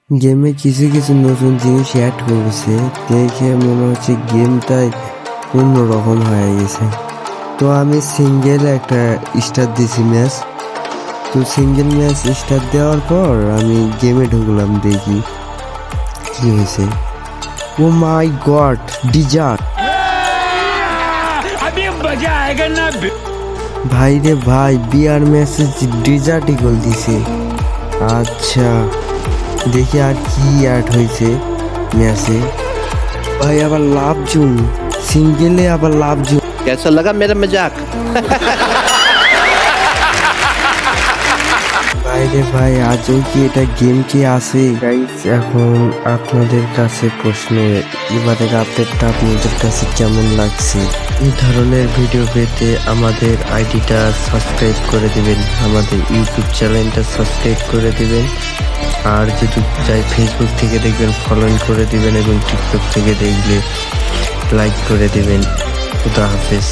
গেমে কিছু কিছু নতুন জিনিস অ্যাড করেছে, দেখে মনে হচ্ছে গেমটাই অন্যরকম হয়ে গেছে। তো আমি সিঙ্গেল একটা স্টার দিছি ম্যাচ। তো সিঙ্গেল ম্যাচ স্টার দেওয়ার পর আমি গেমে ঢুকলাম, দেখি কি হয়েছে। ও মাই গড, ডিজার্ট! ভাই রে ভাই, বিয়ার ম্যাচে ডিজার্টই গোল দিছে। আচ্ছা, দেখি আর কি অ্যাড হয়েছে ম্যাচে। ভাই আবার লাভ জুম, সিঙ্গেলে আবার লাভ জুম। कैसा लगा मेरा मजाक? ভাই রে ভাই, আজও কি এটা গেম কি আছে? গাইস, এখন আপনাদের কাছে প্রশ্ন, এবারের আপডেটটা আপনাদের কাছে কেমন লাগছে? এই ধরনের ভিডিও পেতে আমাদের আইডিটা সাবস্ক্রাইব করে দিবেন, আমাদের ইউটিউব চ্যানেলটা সাবস্ক্রাইব করে দিবেন। আর যদি চাই ফেসবুক থেকে দেখবেন ফলোইং করে দিবেন, এবং টিকটক থেকে দেখলে লাইক করে দিবেন। খুদা হাফেজ।